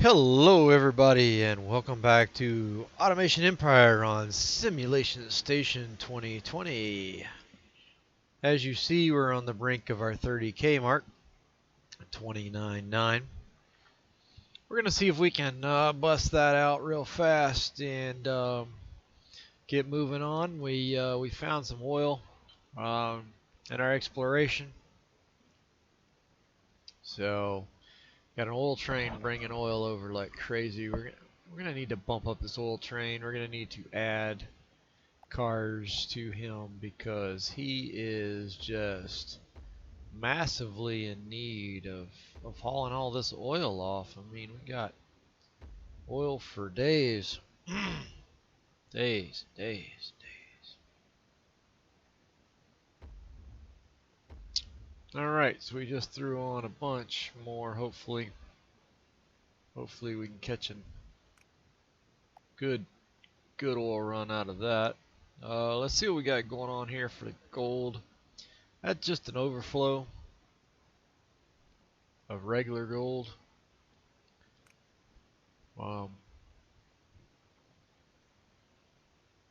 Hello everybody and welcome back to Automation Empire on Simulation Station 2020. As you see, we're on the brink of our 30K mark, 29.9. We're going to see if we can bust that out real fast and get moving on. We found some oil in our exploration. So, got an oil train bringing oil over like crazy. We're gonna need to bump up this oil train. We're gonna need to add cars to him because he is just massively in need of hauling all this oil off. I mean, we got oil for days. days. Alright, so we just threw on a bunch more, hopefully. Hopefully we can catch a good oil run out of that. Let's see what we got going on here for the gold. That's just an overflow of regular gold.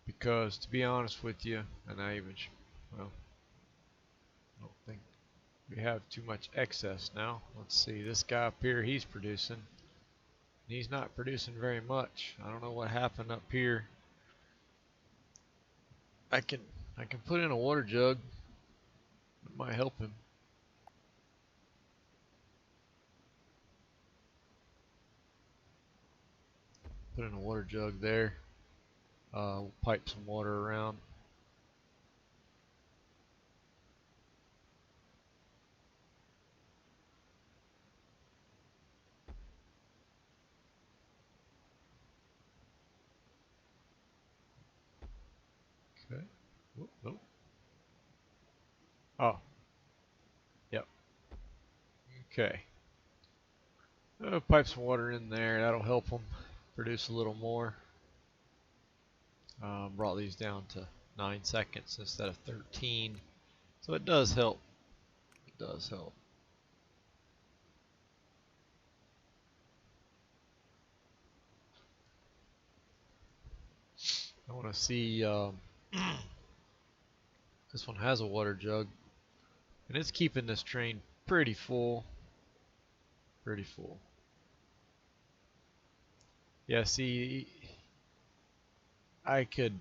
Because to be honest with you, and well, I don't think we have too much excess now. Let's see, this guy up here, he's producing. He's not producing very much. I don't know what happened up here. I can put in a water jug. It might help him. Put in a water jug there. We'll pipe some water around. Okay. Whoop, nope. Oh. Yep. Okay. Pipe some water in there. That'll help them produce a little more. Brought these down to 9 seconds instead of 13. So it does help. It does help. I want to see. This one has a water jug, and it's keeping this train pretty full. Pretty full. Yeah. See, I could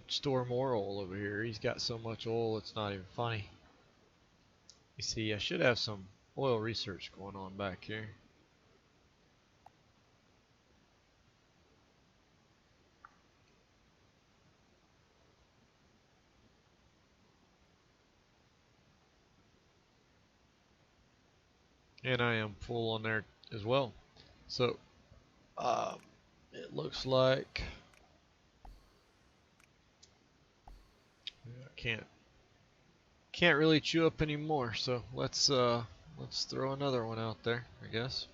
store more oil over here. He's got so much oil, it's not even funny. You see, I should have some oil research going on back here. And I am full on there as well. So, it looks like I can't really chew up anymore. So let's throw another one out there, I guess.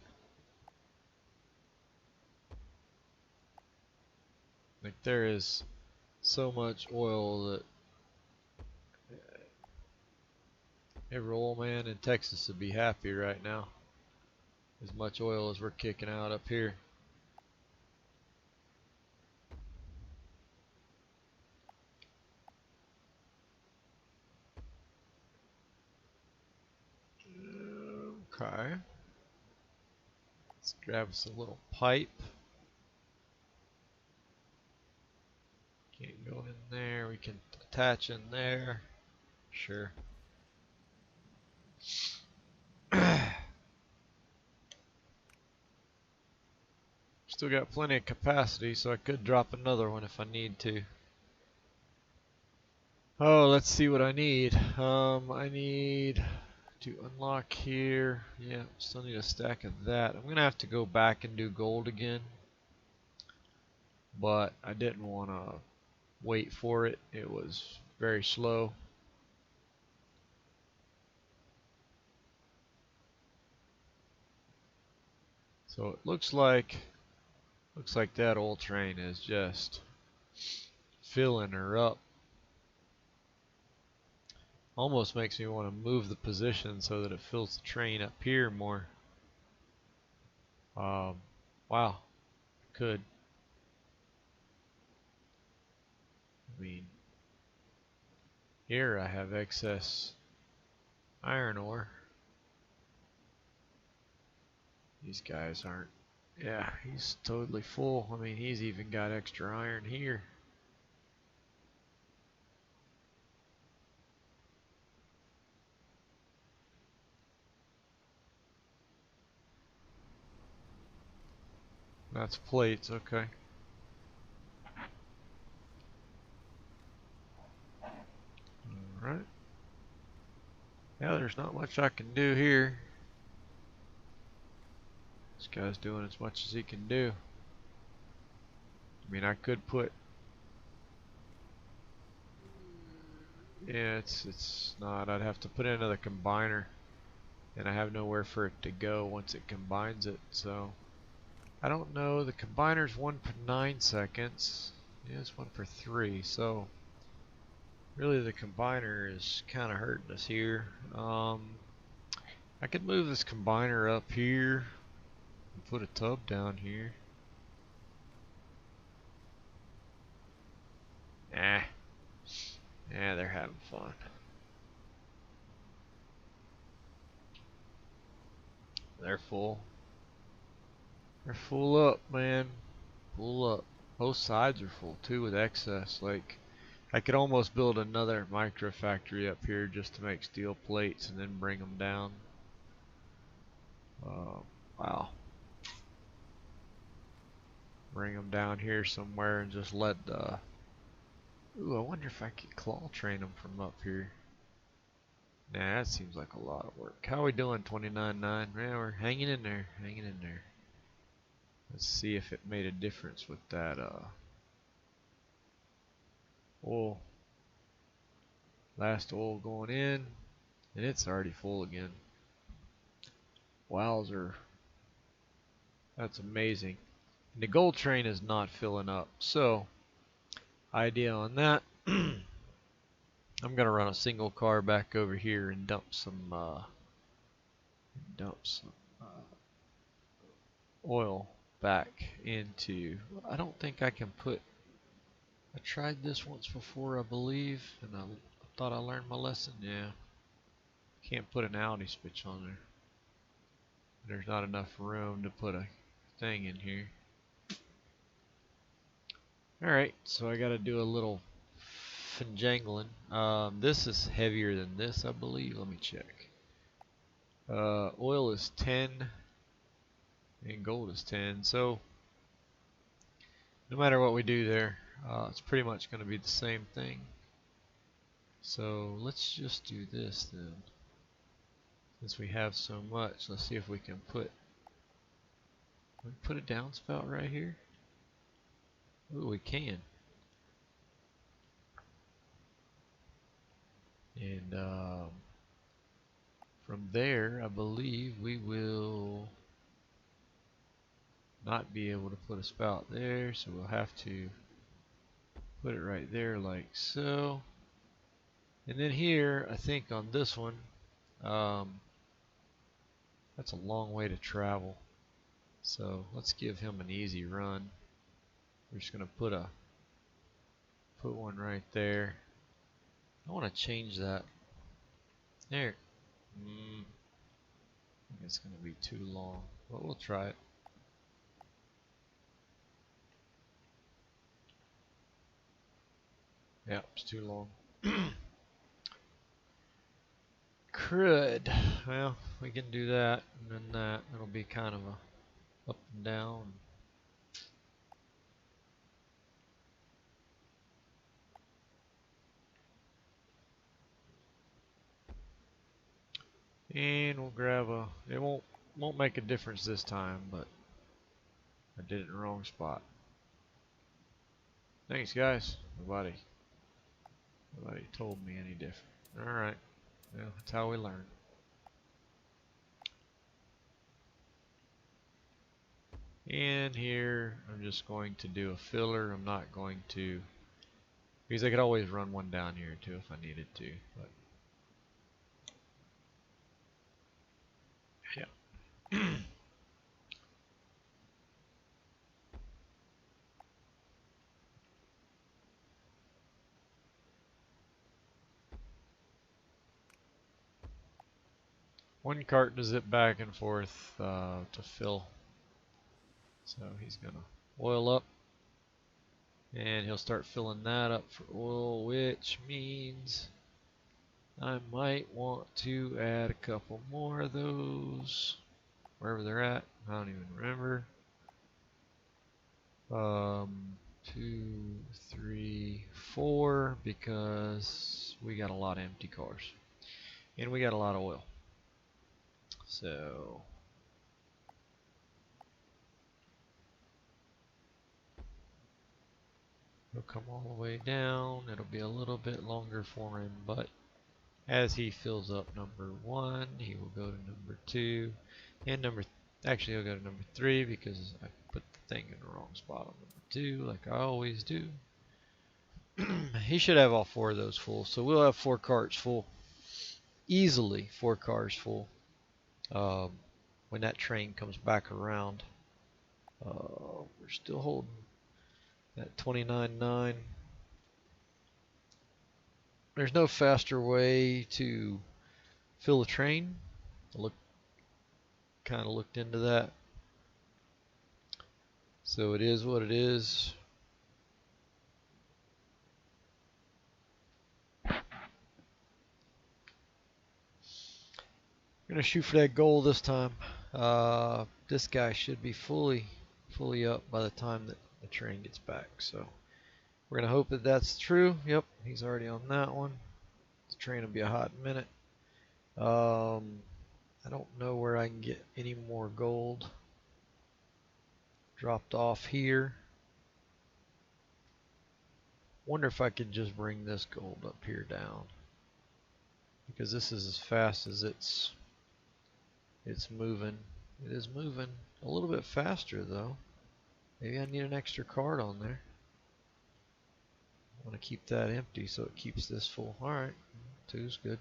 Like there is so much oil that every oil man in Texas would be happy right now. As much oil as we're kicking out up here. Okay. Let's grab us a little pipe. Can't go in there. We can attach in there. Sure. Still got plenty of capacity, so I could drop another one if I need to. Oh, let's see what I need. I need to unlock here. Yeah, still need a stack of that. I'm gonna have to go back and do gold again, but I didn't want to wait for it. It was very slow. So it looks like that old train is just filling her up. Almost makes me want to move the position so that it fills the train up here more. Wow, could. I mean, here I have excess iron ore. These guys aren't. Yeah, he's totally full. I mean, he's even got extra iron here. That's plates, okay. Alright. Yeah, there's not much I can do here. This guy's doing as much as he can do. I mean, I could put... Yeah, it's not. I'd have to put in another combiner. And I have nowhere for it to go once it combines it, so... I don't know. The combiner's 1 per 9 seconds. Yeah, it's 1 per 3, so... Really, the combiner is kind of hurting us here. I could move this combiner up here and put a tub down here. Nah. Yeah, they're having fun. They're full. They're full up, man. Full up. Both sides are full too with excess. Like, I could almost build another micro factory up here just to make steel plates and then bring them down. Wow. Bring them down here somewhere and just let the... Ooh, I wonder if I could claw train them from up here. Nah, that seems like a lot of work. How are we doing? 29.9. Yeah, we're hanging in there. Hanging in there. Let's see if it made a difference with that oil. Last oil going in, and it's already full again. Wowzer. That's amazing. And the gold train is not filling up. So, idea on that. I'm going to run a single car back over here and dump some oil back into... I don't think I can put... I tried this once before, I believe, and I thought I learned my lesson. Yeah. Can't put an Audi switch on there. There's not enough room to put a thing in here. Alright, so I gotta do a little finjangling. This is heavier than this, I believe. Let me check. Oil is 10 and gold is 10, so no matter what we do there, it's pretty much going to be the same thing. So let's just do this then. Since we have so much, let's see if we can put a downspout right here. Ooh, we can. And from there, I believe we will not be able to put a spout there, so we'll have to put it right there like so. And then here, I think on this one, that's a long way to travel. So let's give him an easy run. We're just gonna put one right there. I want to change that. There. I think it's gonna be too long, but we'll try it. Yep, it's too long. Crud. Well, we can do that, and then that. It'll be kind of a up and down. And we'll grab a... It won't make a difference this time, but I did it in the wrong spot. Thanks, guys. Nobody told me any different. Alright. Well, that's how we learn. And here, I'm just going to do a filler. I'm not going to... Because I could always run one down here, too, if I needed to. But yeah. One cart to zip back and forth to fill. So he's gonna oil up, and he'll start filling that up for oil, which means I might want to add a couple more of those wherever they're at. I don't even remember. 2, 3, 4, because we got a lot of empty cars and we got a lot of oil. So he'll come all the way down. It'll be a little bit longer for him, but as he fills up number 1, he will go to number 2 and actually he'll go to number 3 because I put the thing in the wrong spot on number 2 like I always do. He should have all 4 of those full, so we'll have 4 carts full, easily 4 cars full when that train comes back around. We're still holding that 29.9. There's no faster way to fill a train. I kind of looked into that. So it is what it is. We're gonna shoot for that goal this time. This guy should be fully up by the time that the train gets back. So we're gonna hope that that's true. Yep, he's already on that one. The train will be a hot minute. I don't know where I can get any more gold dropped off here. Wonder if I could just bring this gold up here down, because this is as fast as it's moving. It is moving a little bit faster though. Maybe I need an extra card on there. I want to keep that empty so it keeps this full. Alright, 2's good.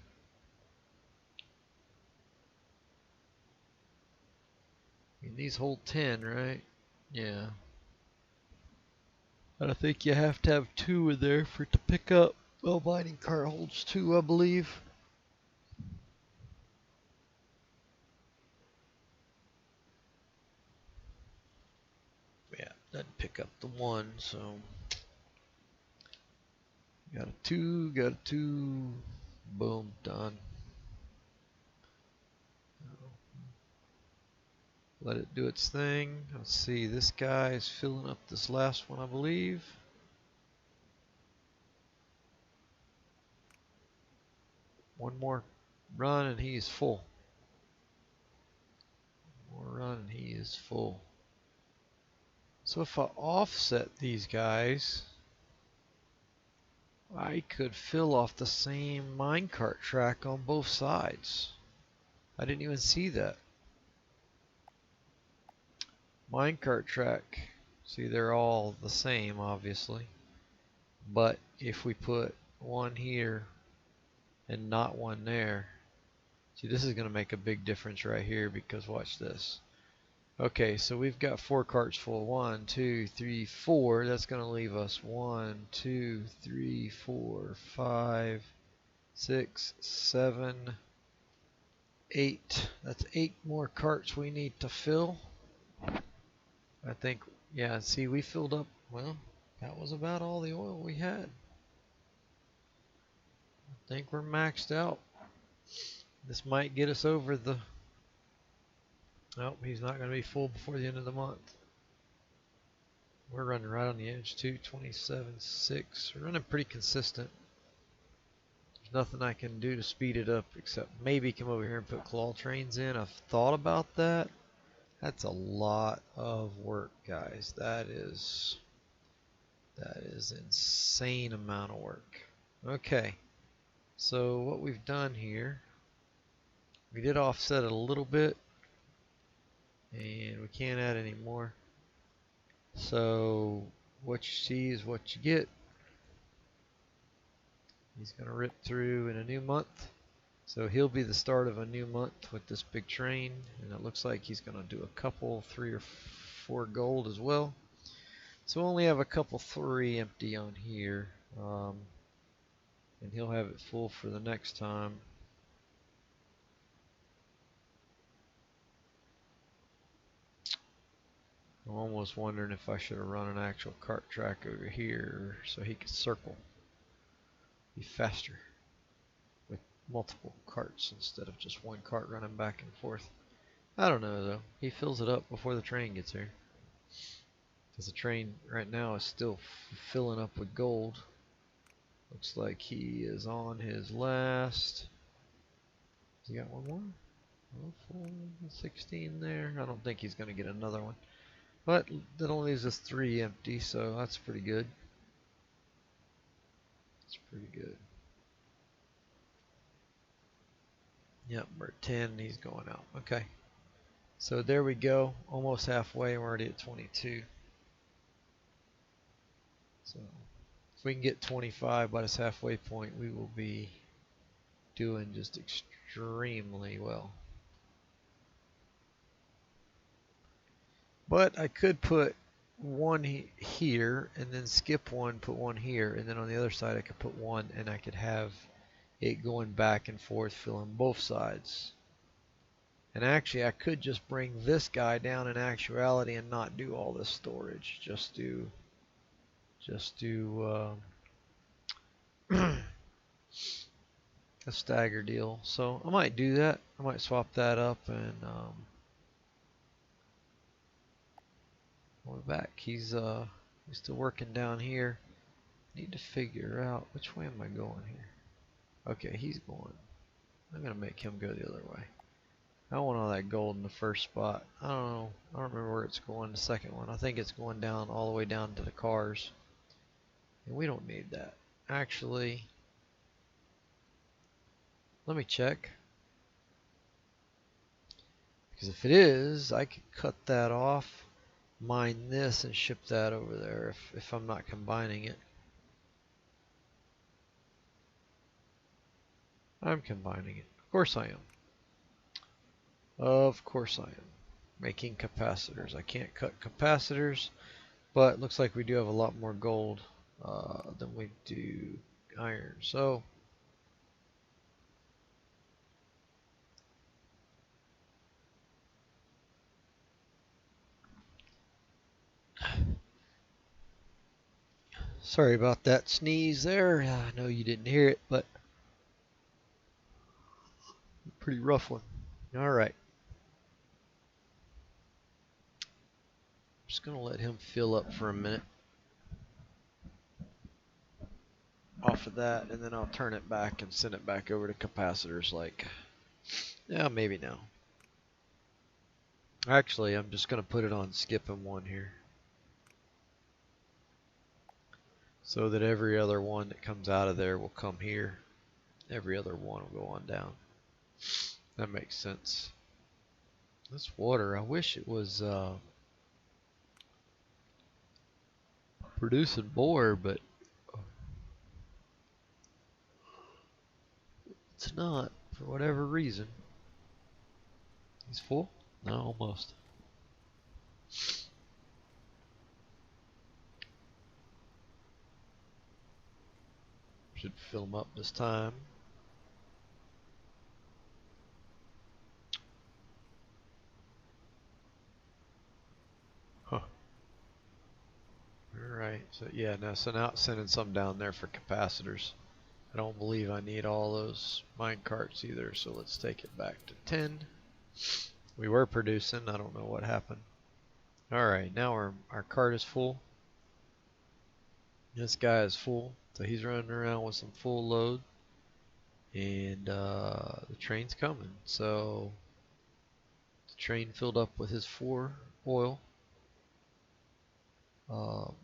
I mean, these hold 10, right? Yeah. And I think you have to have 2 in there for it to pick up. Well, mining cart holds 2, I believe. Yeah, doesn't pick up the 1, so got a 2, got a 2. Boom, done. Let it do its thing. Let's see, this guy is filling up this last one, I believe. One more run and he is full. One more run and he is full. So if I offset these guys, I could fill off the same minecart track on both sides. I didn't even see that. Minecart track, see, they're all the same obviously, but if we put one here and not one there, see, this is going to make a big difference right here, because watch this. Okay, so we've got 4 carts full. 1, 2, 3, 4. That's going to leave us 1, 2, 3, 4, 5, 6, 7, 8. That's 8 more carts we need to fill. I think, yeah, see, we filled up, well, that was about all the oil we had. I think we're maxed out. This might get us over the, nope, he's not going to be full before the end of the month. We're running right on the edge too, 27.6. We're running pretty consistent. There's nothing I can do to speed it up except maybe come over here and put claw trains in. I've thought about that. That's a lot of work, guys. That is insane amount of work. Okay, so what we've done here, we did offset it a little bit, and we can't add any more. So what you see is what you get. He's going to rip through in a new month. So he'll be the start of a new month with this big train, and it looks like he's going to do a couple, 3 or 4 gold as well. So we'll only have a couple, 3 empty on here, and he'll have it full for the next time. I'm almost wondering if I should have run an actual cart track over here so he could circle. Be faster with multiple carts instead of just one cart running back and forth. I don't know though. He fills it up before the train gets here. Because the train right now is still filling up with gold. Looks like he is on his last. Has he got one more? Oh, 4, 16 there. I don't think he's going to get another one. But that only leaves us 3 empty, so that's pretty good. That's pretty good. Yep, we're at 10. He's going out. Okay. So there we go. Almost halfway. We're already at 22. So if we can get 25 by this halfway point, we will be doing just extremely well. But I could put one here and then skip one, put one here, and then on the other side I could put one and I could have it going back and forth filling both sides. And actually I could just bring this guy down in actuality and not do all this storage. Just do a stagger deal. So I might do that. I might swap that up and we're back. He's still working down here. Need to figure out which way am I going here. Okay, he's going. I'm gonna make him go the other way. I don't want all that gold in the first spot. I don't know. I don't remember where it's going. The second one. I think it's going down all the way down to the cars. And we don't need that. Actually, let me check. Because if it is, I could cut that off, mine this, and ship that over there if I'm not combining it. I'm combining it. Of course I am. Of course I am. Making capacitors. I can't cut capacitors, but it looks like we do have a lot more gold than we do iron. So sorry about that sneeze there. I know you didn't hear it, but pretty rough one. All right. Just going to let him fill up for a minute off of that, and then I'll turn it back and send it back over to capacitors like, yeah, maybe now. Actually, I'm just going to put it on skipping one here so that every other one that comes out of there will come here. Every other one will go on down. That makes sense. This water, I wish it was producing more, but it's not for whatever reason. He's full? No, almost. Should fill him up this time. Huh. Alright, so yeah, so now it's sending some down there for capacitors. I don't believe I need all those mine carts either, so let's take it back to 10. We were producing, I don't know what happened. Alright, now our cart is full. This guy is full, so he's running around with some full load. And the train's coming. So the train filled up with his 4 oil. So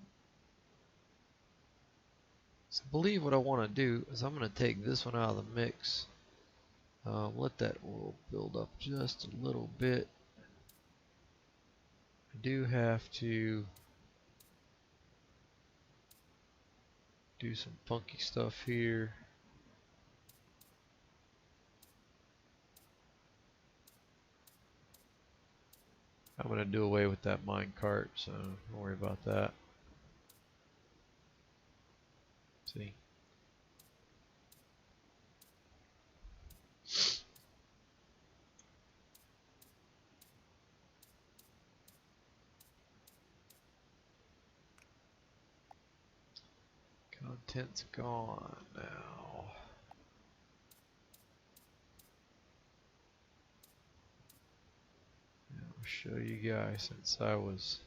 I believe what I want to do is I'm going to take this one out of the mix. Let that oil build up just a little bit. I do have to do some funky stuff here. I'm going to do away with that mine cart, so don't worry about that. See? Content's gone now. I'll show you guys since I was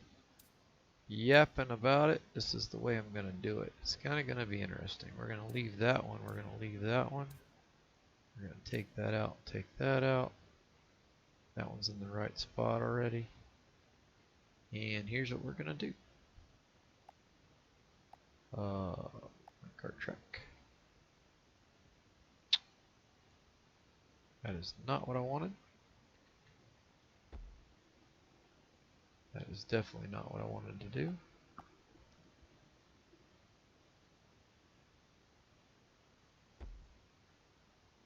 yapping about it. This is the way I'm going to do it. It's kind of going to be interesting. We're going to leave that one. We're going to leave that one. We're going to take that out. Take that out. That one's in the right spot already. And here's what we're going to do. Cart track. That is not what I wanted. That is definitely not what I wanted to do.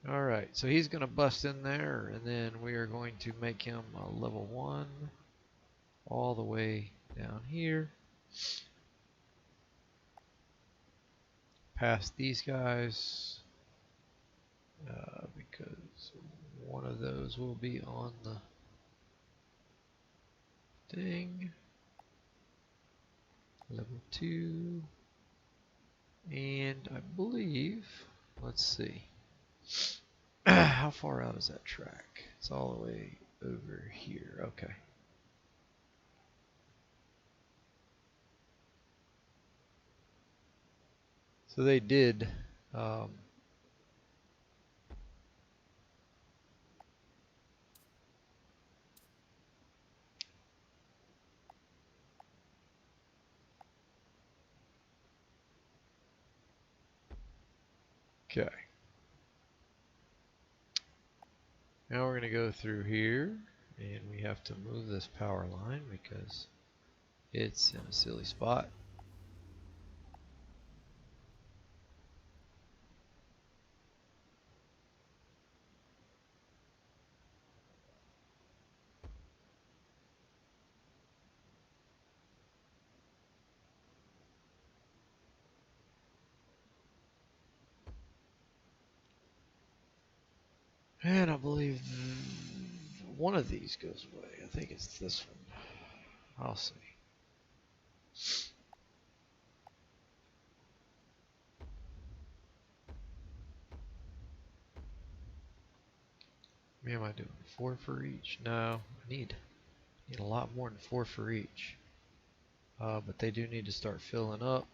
Alright, so he's going to bust in there, and then we are going to make him a level 1 all the way down here. Past these guys, because one of those will be on the thing. Level 2. And I believe, let's see, how far out is that track? It's all the way over here. Okay. So they did okay. Now we're going to go through here, and we have to move this power line because it's in a silly spot. And I believe one of these goes away. I think it's this one. I'll see. What am I doing? 4 for each? No, I need a lot more than 4 for each. But they do need to start filling up.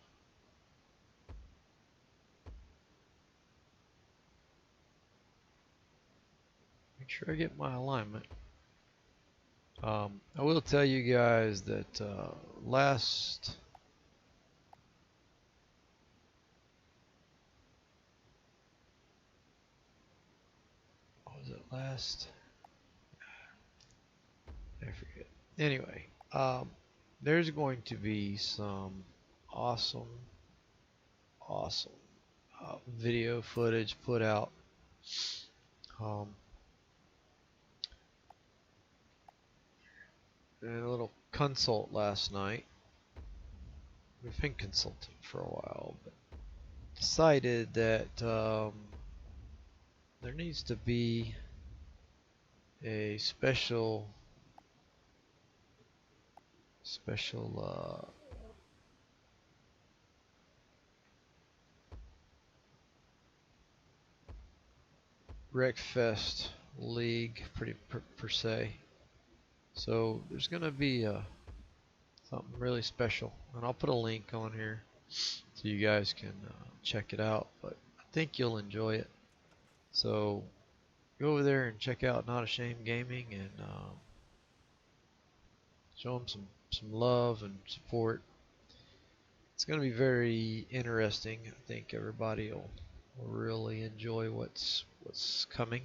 Make sure I get my alignment. I will tell you guys that last what was it last? I forget. Anyway, there's going to be some awesome video footage put out. And a little consult last night. We've been consulting for a while, but decided that there needs to be a special Wreckfest league, pretty per se. So there's gonna be something really special, and I'll put a link on here so you guys can check it out. But I think you'll enjoy it. So go over there and check out Not Ashamed Gaming and show them some love and support. It's going to be very interesting. I think everybody will really enjoy what's coming.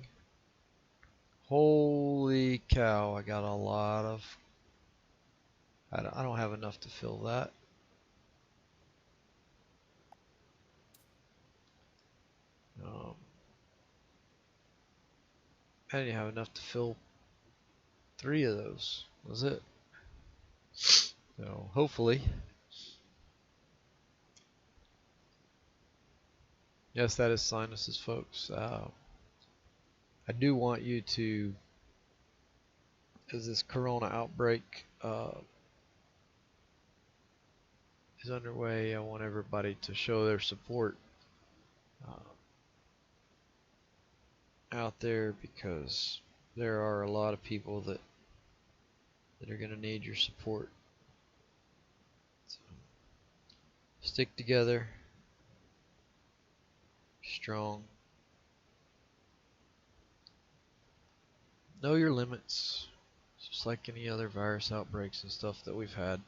Holy cow, I got a lot of... I don't have enough to fill that. I didn't have enough to fill 3 of those. That was it. So hopefully... Yes, that is sinuses, folks. I do want you to, as this corona outbreak is underway. I want everybody to show their support out there, because there are a lot of people that are going to need your support. So, stick together, strong. Know your limits, just like any other virus outbreaks and stuff that we've had.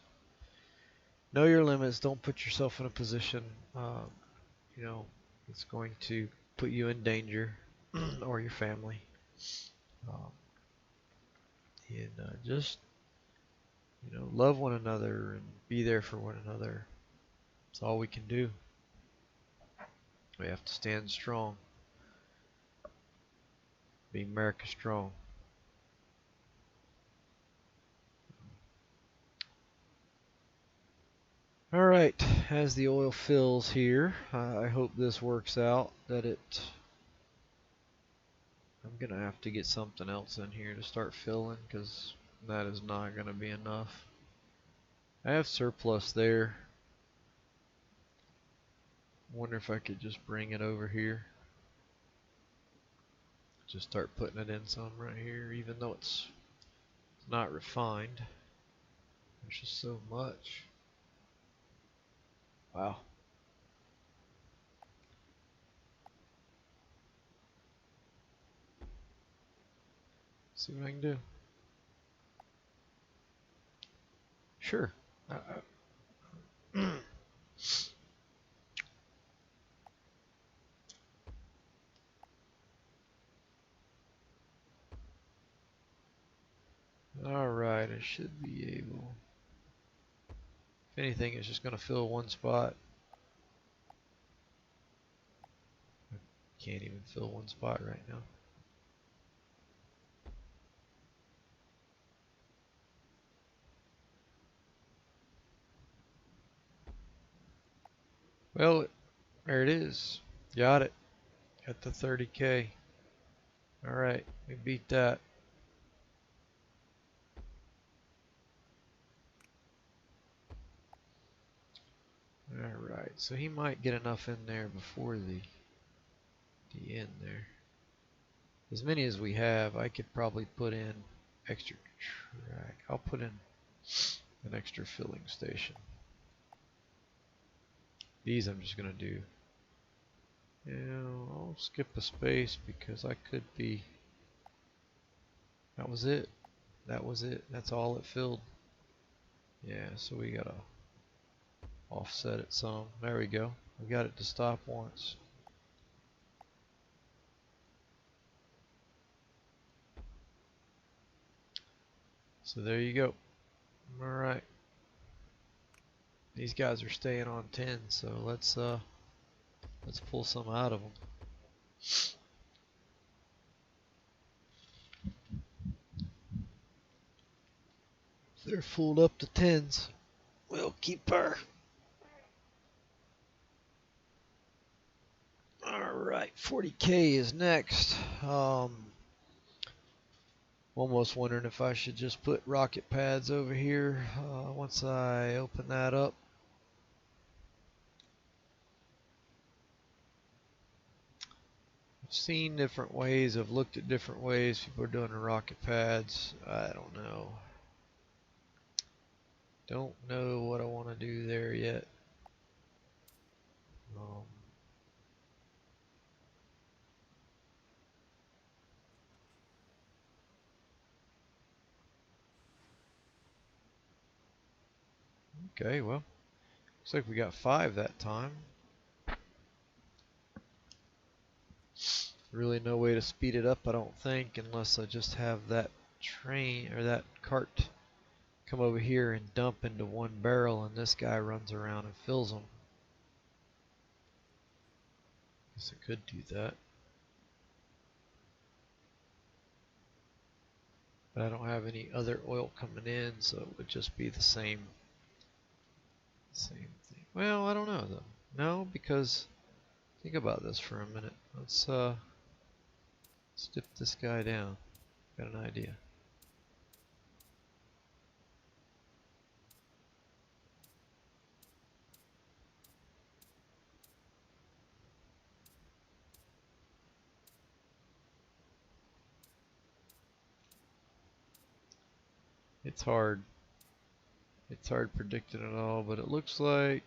Know your limits. Don't put yourself in a position, you know, it's going to put you in danger or your family. And just, love one another and be there for one another. It's all we can do. We have to stand strong. Be America strong. Alright, as the oil fills here, I hope this works out, that I'm going to have to get something else in here to start filling, because that is not going to be enough. I have surplus there. Wonder if I could just bring it over here. Just start putting it in some right here, even though it's not refined. There's just so much. Wow. See what I can do. Sure. Alright, I should be able. If anything, it's just going to fill one spot. I can't even fill one spot right now. Well, there it is. Got it. Got the 30K. Alright, we beat that. Alright, so he might get enough in there before the end there. As many as we have, I could probably put in extra track. I'll put in an extra filling station. These I'm just going to do. I'll skip a space because I could be. That was it. That was it. That's all it filled. Yeah, so we gotta offset it some. There we go. We got it to stop once. So there you go. Alright. These guys are staying on 10, so let's pull some out of them. They're full up to 10s. We'll keep her. Alright, 40K is next. Almost wondering if I should just put rocket pads over here once I open that up. I've seen different ways. I've looked at different ways people are doing the rocket pads. I don't know. Don't know what I want to do there yet. Okay, well, looks like we got 5 that time. Really no way to speed it up, I don't think, unless I just have that train or that cart come over here and dump into one barrel and this guy runs around and fills them. Guess I could do that. But I don't have any other oil coming in, so it would just be the same thing. Well, I don't know though. No, because think about this for a minute. Let's dip this guy down. Got an idea. It's hard. It's hard predicting it all, but it looks like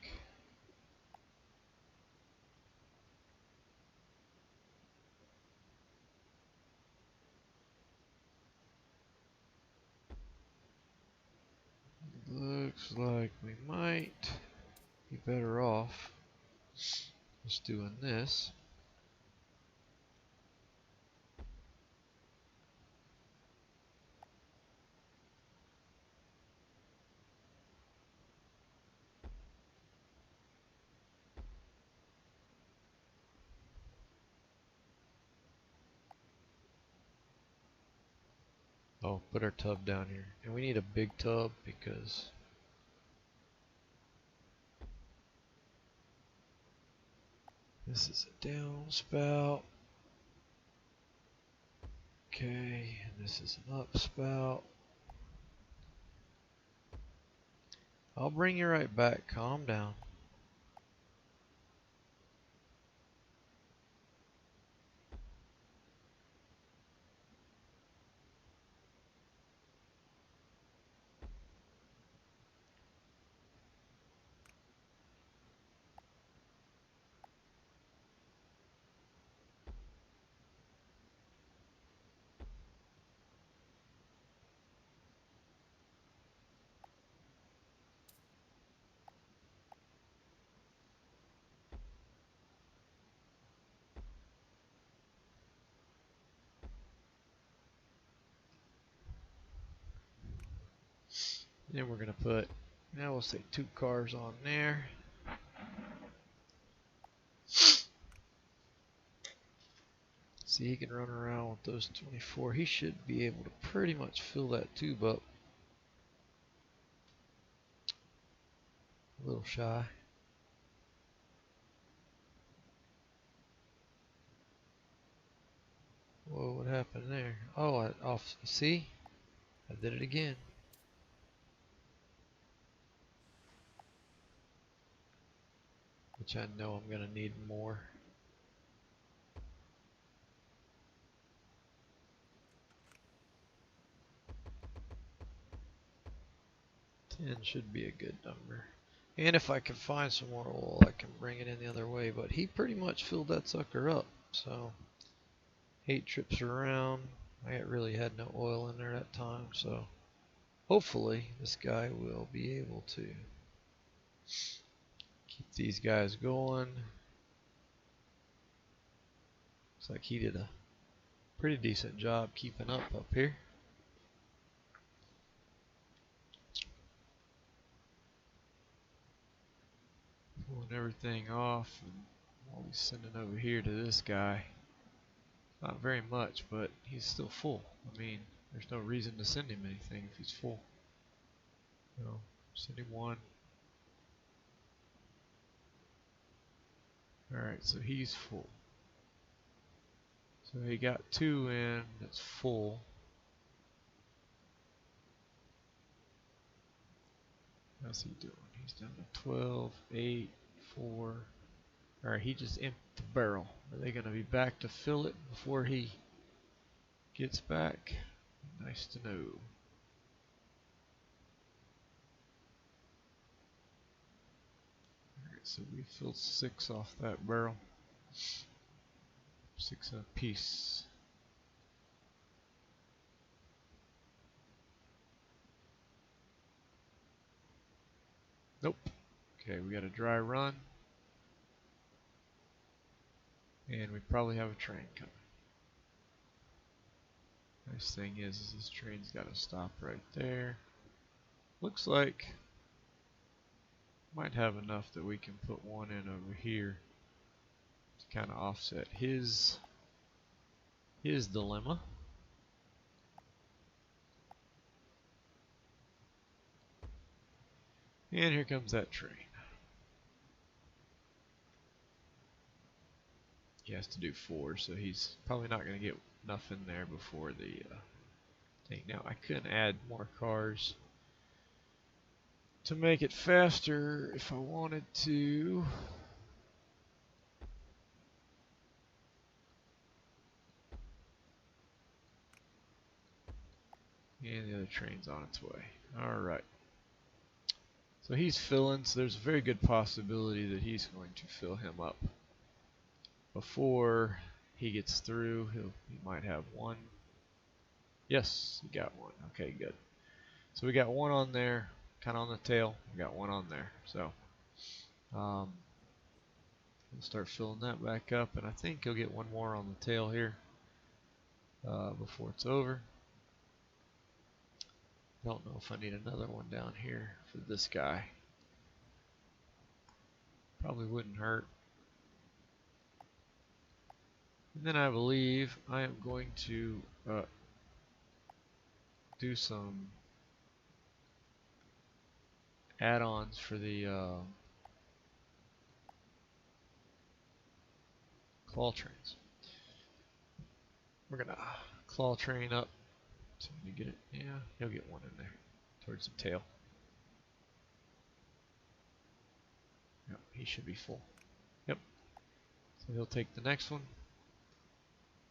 we might be better off just doing this. Oh, put our tub down here. And we need a big tub because this is a downspout. Okay, and this is an upspout. I'll bring you right back. Calm down. Then we're gonna put, now we'll say 2 cars on there. See, he can run around with those 24. He should be able to pretty much fill that tube up. A little shy. Whoa, what happened there? Oh, off. See? I did it again. Which I know I'm gonna need more. 10 should be a good number. And if I can find some more oil, I can bring it in the other way. But he pretty much filled that sucker up. So 8 trips around. I really had no oil in there that time. So hopefully this guy will be able to keep these guys going. Looks like he did a pretty decent job keeping up here. Pulling everything off and what we're sending over here to this guy. Not very much, but he's still full. I mean, there's no reason to send him anything if he's full. So, send him 1. Alright, so he's full. So he got 2 in, that's full. How's he doing? He's down to 12, 8, 4. Alright, he just emptied the barrel. Are they going to be back to fill it before he gets back? Nice to know. Alright, so we filled 6 off that barrel. 6 a piece. Nope. Okay, we got a dry run. And we probably have a train coming. Nice thing is this train's got to stop right there. Looks like might have enough that we can put 1 in over here to kind of offset his dilemma. And here comes that train. He has to do 4, so he's probably not going to get enough in there before the thing. Now I could add more cars to make it faster if I wanted to. And the other train's on its way. Alright. So he's filling, so there's a very good possibility that he's going to fill him up. Before he gets through, he might have one. Yes, he got one. Okay, good. So we got one on there, kind of on the tail. We got one on there. So we'll start filling that back up, and I think he'll get one more on the tail here before it's over. I don't know if I need another one down here for this guy. Probably wouldn't hurt. And then I believe I am going to do some add-ons for the claw trains. We're gonna claw train up. So you get it? Yeah, he'll get one in there towards the tail. Yep, he should be full. Yep. So he'll take the next one,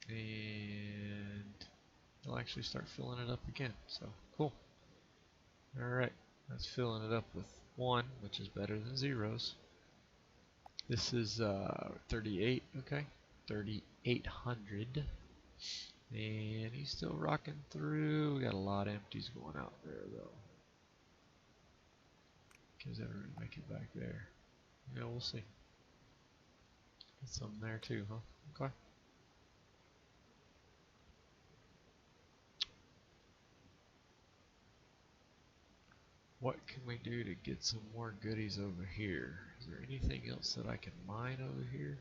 and he'll actually start filling it up again. So cool. All right, that's filling it up with one, which is better than zeros. This is 38. Okay, 3,800. And he's still rocking through. We got a lot of empties going out there, though. Does ever make it back there? Yeah, we'll see. Get some there too, huh? Okay. What can we do to get some more goodies over here? Is there anything else that I can mine over here?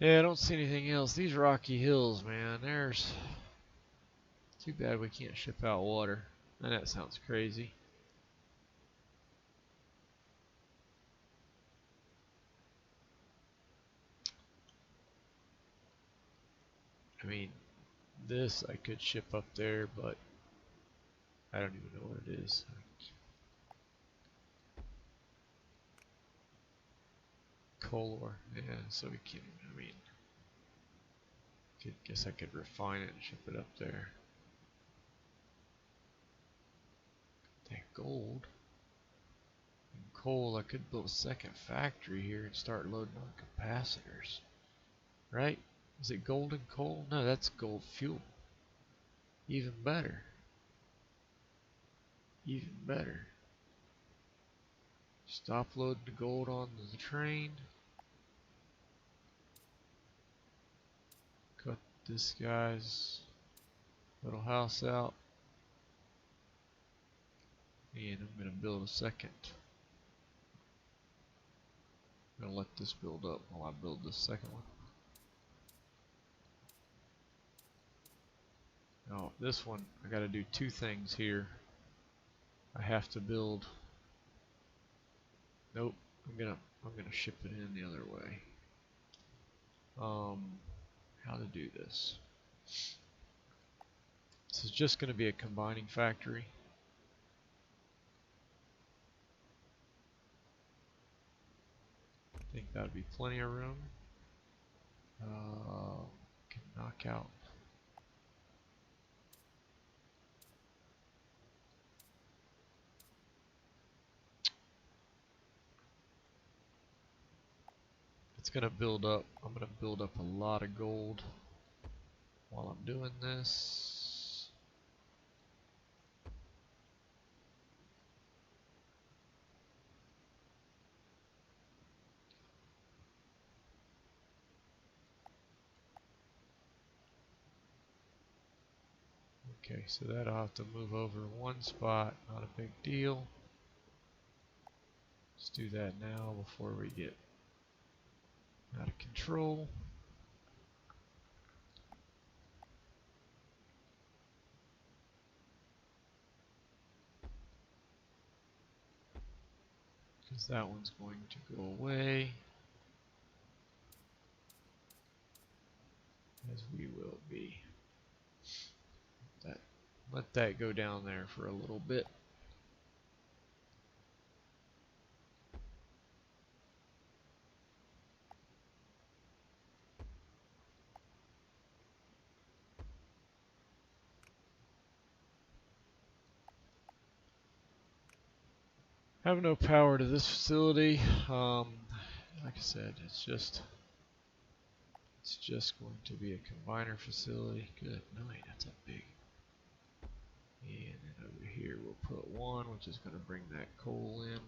Yeah, I don't see anything else. These rocky hills, man, there's... Too bad we can't ship out water. And that sounds crazy. I mean, this I could ship up there, but I don't even know what it is. Coal ore, yeah, so we can, I mean, guess I could refine it and ship it up there. That gold and coal, I could build a second factory here and start loading on capacitors. Right? Is it gold and coal? No, that's gold fuel. Even better. Even better. Stop loading the gold on the train. Cut this guy's little house out. And I'm going to build a second. I'm going to let this build up while I build this second one. Now this one, I got to do two things here. I have to build. Nope, I'm gonna ship it in the other way. How to do this? This is just going to be a combining factory. I think that would be plenty of room. Can knock out. It's going to build up. I'm going to build up a lot of gold while I'm doing this. Okay, so that I'll have to move over one spot, not a big deal. Let's do that now before we get out of control. Because that one's going to go away. As we will be. Let that go down there for a little bit. Have no power to this facility. Like I said, it's just going to be a combiner facility. Good night. That's a big. And then over here we'll put one, which is going to bring that coal in.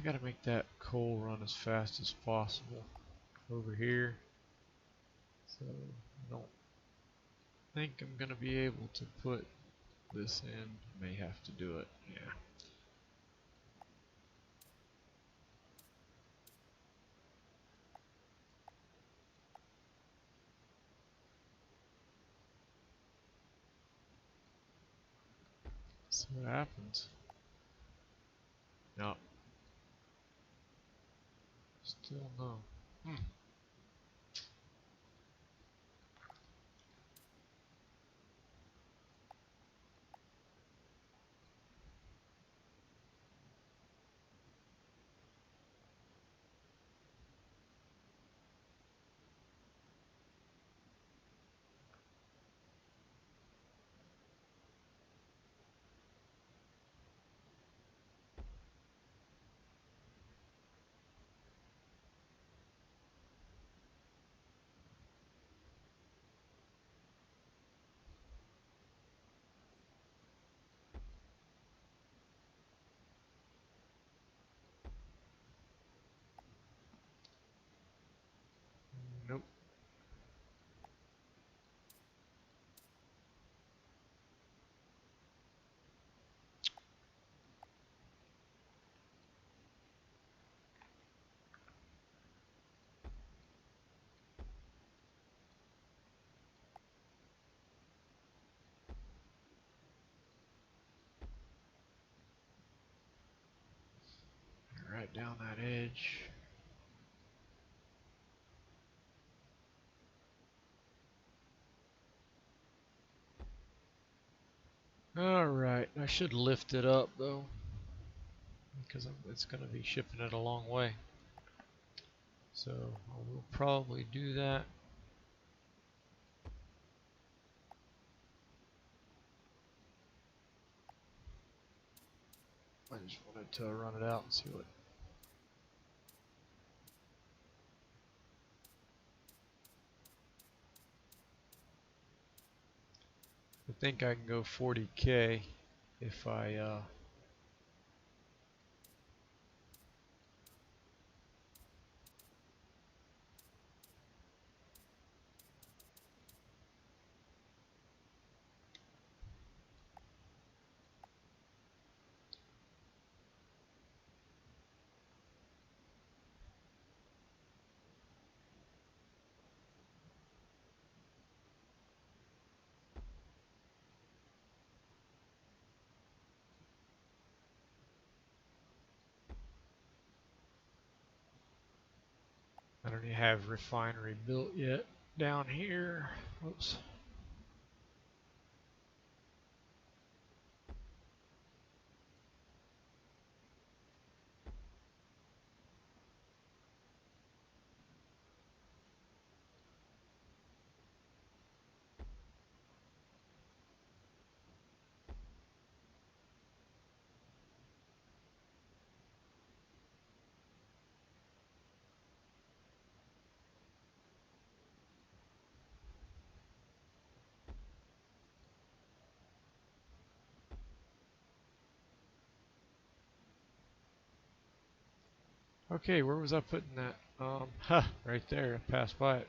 I gotta make that coal run as fast as possible over here. So I don't think I'm gonna be able to put this in. May have to do it. Yeah. See what happens. No. Still no. Nope. Right down that edge. Alright, I should lift it up though, because it's going to be shipping it a long way. So I will probably do that. I just wanted to run it out and see what. I think I can go 40K if I don't even have refinery built yet down here. Oops. Okay, where was I putting that? Right there. I passed by it.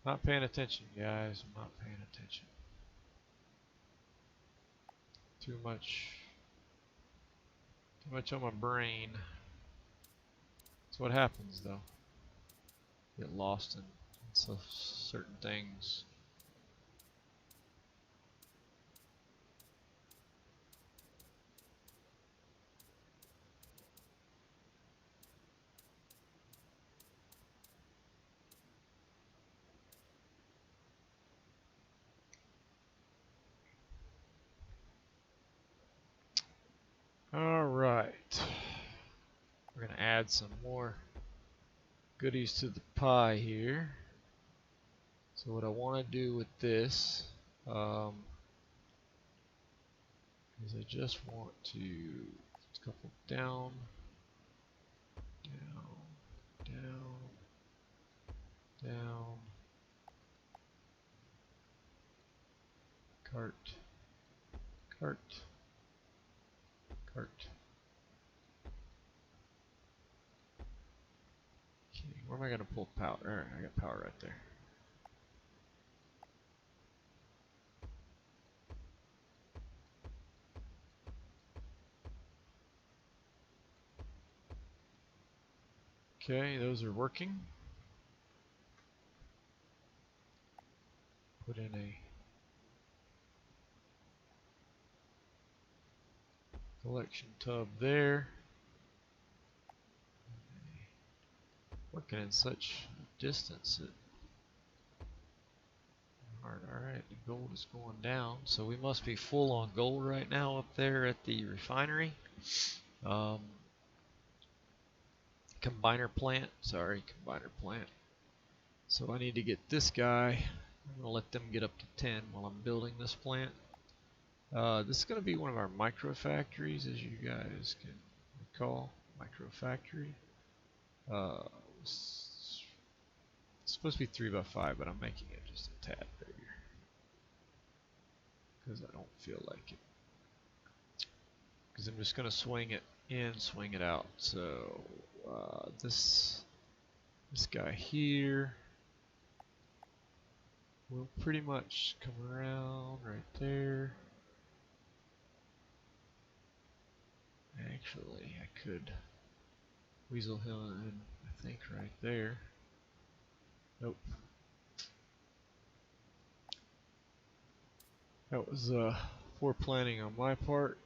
Not paying attention, guys. I'm not paying attention. Too much on my brain. That's what happens, though. Get lost in certain things. add some more goodies to the pie here. So what I want to do with this is I just want to couple down, down, down, down, cart, cart, cart. Okay, where am I going to pull power? Alright, I got power right there. Okay, those are working. Put in a collection tub there. Working in such distance that alright, the gold is going down, so we must be full on gold right now up there at the refinery. Combiner plant, combiner plant. So I need to get this guy. I'm going to let them get up to 10 while I'm building this plant. This is going to be one of our micro factories, as you guys can recall. Micro factory. It's supposed to be 3x5, but I'm making it just a tad bigger because I don't feel like it. Because I'm just going to swing it in, swing it out. So this guy here will pretty much come around right there. Actually, I could weasel him in, I think, right there. Nope. That was poor planning on my part.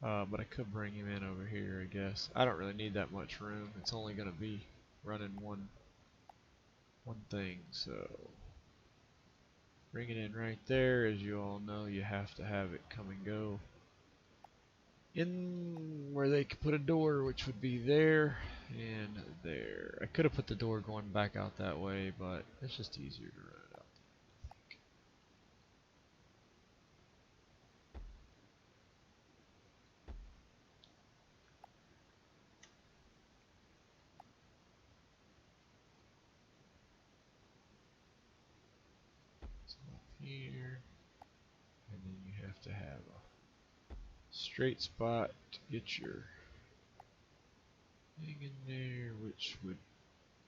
But I could bring him in over here, I guess. I don't really need that much room. It's only going to be running one thing, so bring it in right there. As you all know, you have to have it come and go in where they could put a door, which would be there and there. I could have put the door going back out that way, but it's just easier to run it out. So up here, and then you have to have a straight spot to get your thing in there, which would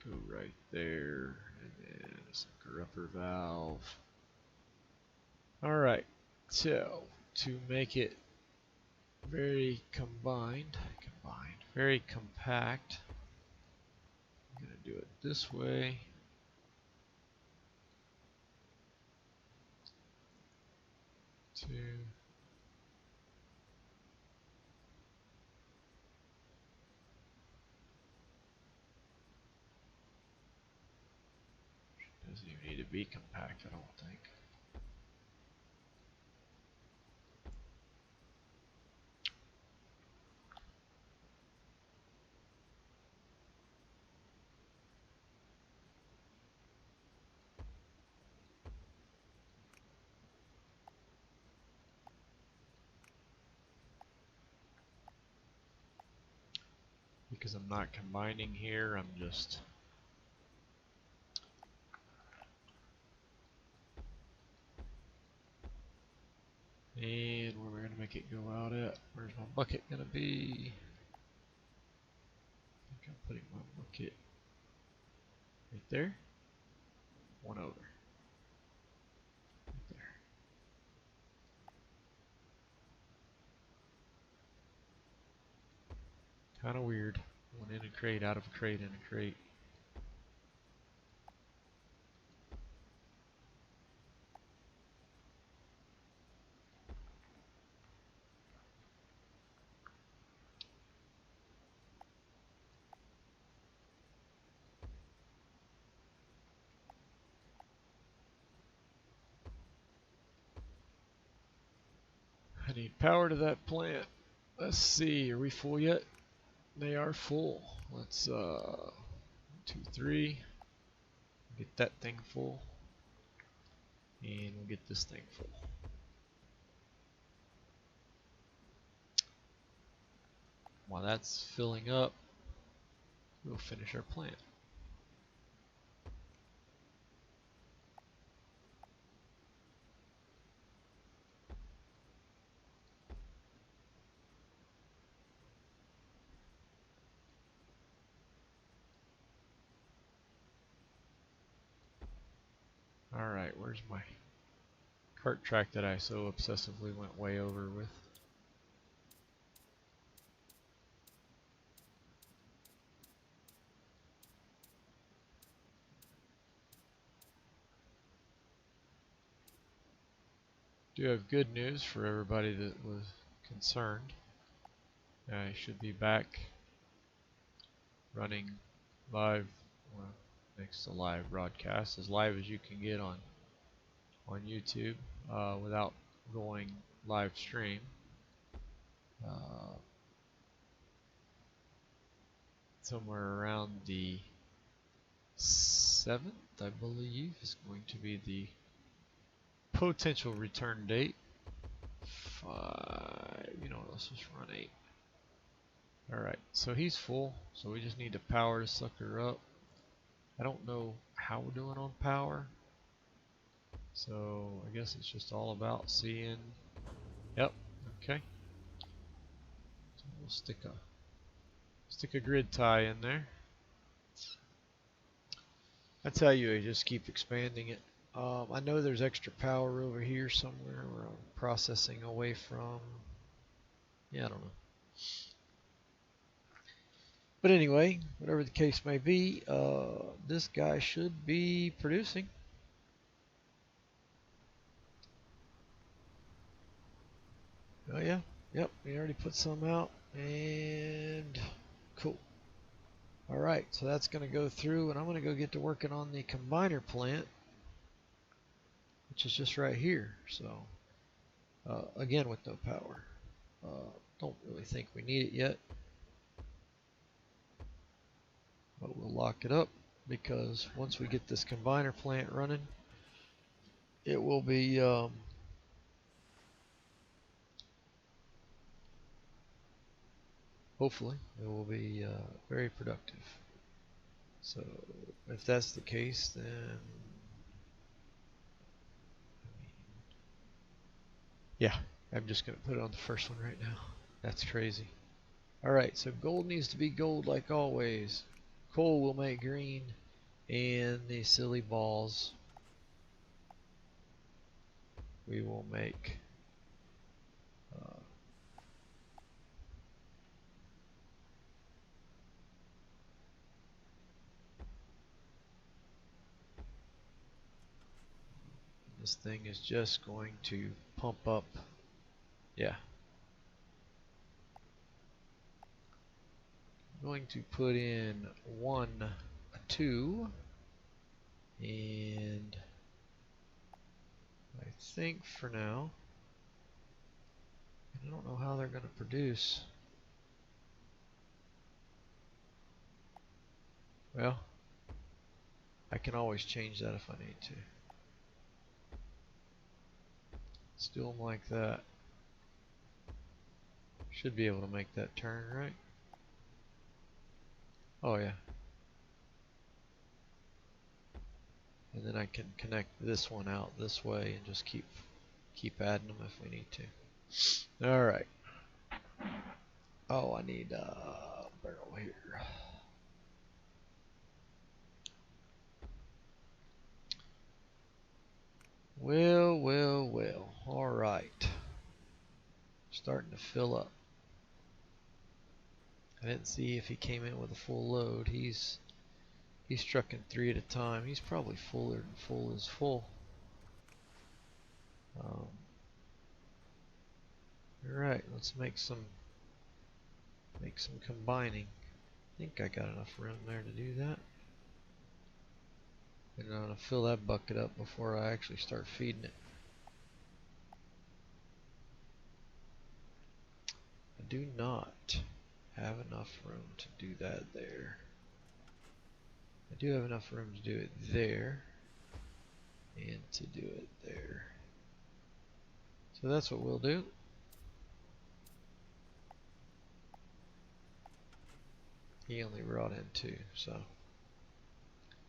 go right there, and then a sucker upper valve. Alright, so to make it very very compact, I'm going to do it this way. Doesn't even need to be compact, I don't think. Because I'm not combining here, I'm just and where we're going to make it go out at. Where's my bucket going to be? I think I'm putting my bucket right there. One over. Right there. Kind of weird. One in a crate, out of a crate, in a crate. I need power to that plant. Let's see, are we full yet? They are full. Let's 2, 3. Get that thing full. And we'll get this thing full. While that's filling up, we'll finish our plant. Alright, where's my cart track that I so obsessively went way over with? Do have good news for everybody that was concerned. I should be back running live, well, next to live broadcast, as live as you can get on YouTube without going live stream. Somewhere around the 7th, I believe, is going to be the potential return date. 5, you know what, let's just run 8. Alright, so he's full, so we just need to power the sucker up. I don't know how we're doing on power, so I guess it's just all about seeing. Yep, okay. So we'll stick a grid tie in there. I tell you, I just keep expanding it. I know there's extra power over here somewhere where I'm processing away from. Yeah, I don't know. But anyway, whatever the case may be, this guy should be producing. Oh yeah, yep, we already put some out, and cool. Alright, so that's going to go through, and I'm going to go get to working on the combiner plant, which is just right here. So, again with no power. Don't really think we need it yet. But we'll lock it up, because once we get this combiner plant running, it will be hopefully it will be very productive. So if that's the case, then yeah, I'm just gonna put it on the first one right now. That's crazy. Alright, so gold needs to be gold like always. Coal will make green, and the silly balls we will make this thing is just going to pump up. Yeah. I'm going to put in 1, 2, and I think for now, I don't know how they're going to produce. Well, I can always change that if I need to. Still like that. Should be able to make that turn, right? Oh yeah. And then I can connect this one out this way and just keep adding them if we need to. All right. Oh, I need a barrel here. Well, well, well. All right. Starting to fill up. I didn't see if he came in with a full load. He's trucking 3 at a time. He's probably fuller than full is full. All right, let's make some combining. I think I got enough room there to do that. And I'm gonna fill that bucket up before I actually start feeding it. do not have enough room to do that there. I do have enough room to do it there and to do it there. So that's what we'll do. He only brought in 2, so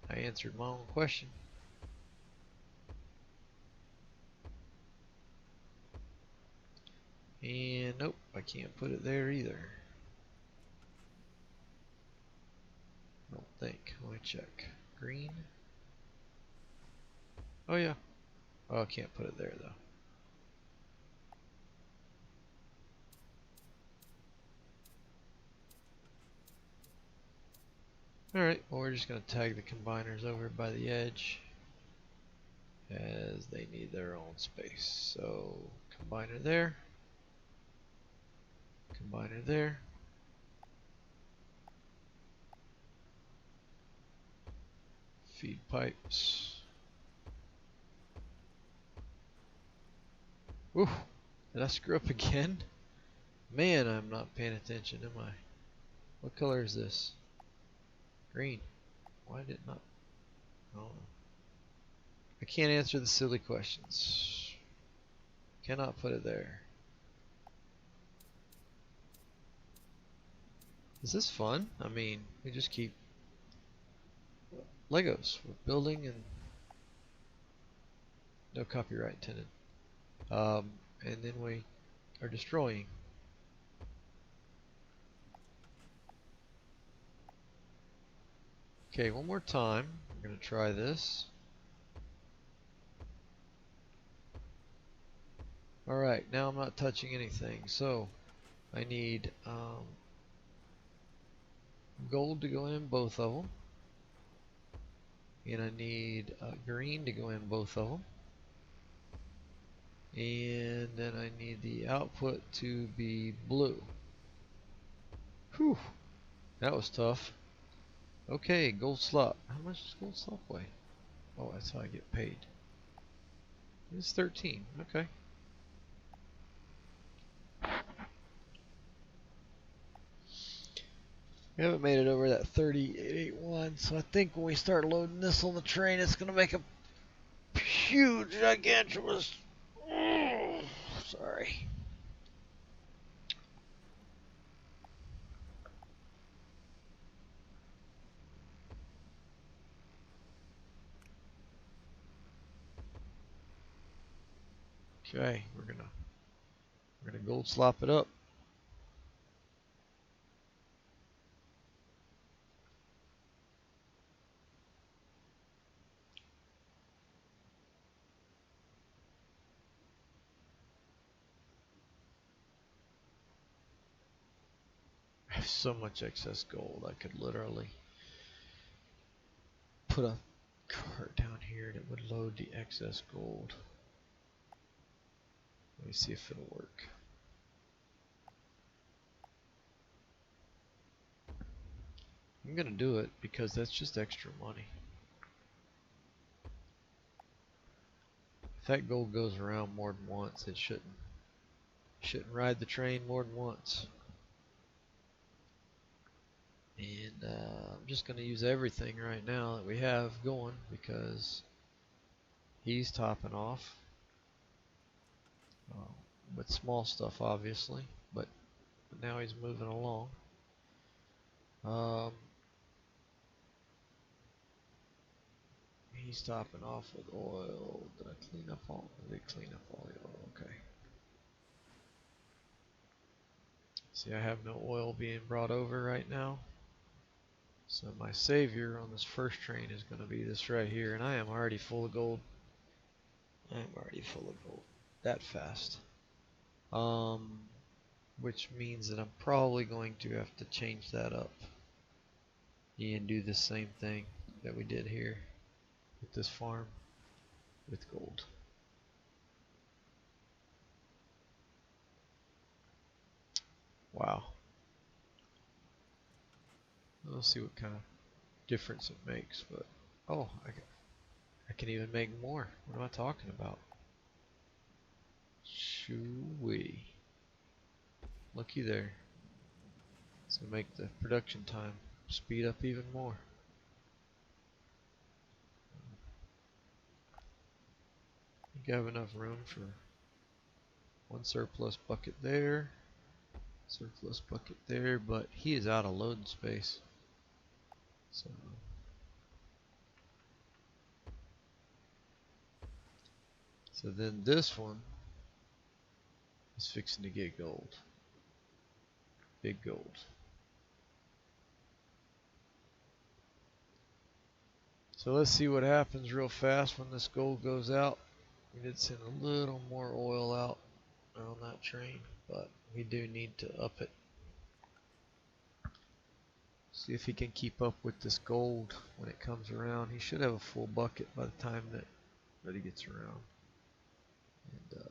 I answered my own question. And nope, I can't put it there either. I don't think. Let me check. Green. Oh yeah. Oh, I can't put it there though. Alright, well we're just going to tag the combiners over by the edge as they need their own space. So combiner there. Combiner there. Feed pipes. Woo! Did I screw up again? Man, I'm not paying attention, am I? What color is this? Green. Why did it not? Oh. I can't answer the silly questions. Cannot put it there. Is this fun? I mean, we just keep Legos. We're building and no copyright intended. And then we are destroying. Okay, one more time. We're going to try this. Alright, now I'm not touching anything. So, I need gold to go in both of them. And I need green to go in both of them. And then I need the output to be blue. Whew, that was tough. Okay, gold slot. How much does gold slot weigh? Oh, that's how I get paid. It's 13. Okay. We haven't made it over that 38.1, so I think when we start loading this on the train, it's going to make a huge, gigantuous. Sorry. Okay, we're gonna gold slop it up. I have so much excess gold, I could literally put a cart down here and it would load the excess gold. Let me see if it'll work. I'm gonna do it because that's just extra money. If that gold goes around more than once, it shouldn't ride the train more than once. And I'm just gonna use everything right now that we have going because he's topping off with small stuff obviously, but now he's moving along. He's topping off with oil. Did I clean up all? Did they clean up all the oil? Okay. See, I have no oil being brought over right now. So my savior on this first train is going to be this right here, and I am already full of gold. I am already full of gold. That fast. Which means that I'm probably going to have to change that up and do the same thing that we did here with this farm with gold. Wow. We'll see what kind of difference it makes, but oh, I can even make more. What am I talking about? Shoo-wee. Looky there. It's gonna make the production time speed up even more. You have enough room for one surplus bucket there, surplus bucket there, but he is out of loading space. So then this one is fixing to get gold. Big gold. So let's see what happens real fast when this gold goes out. We did send a little more oil out on that train, but we do need to up it. See if he can keep up with this gold when it comes around. He should have a full bucket by the time that he gets around. And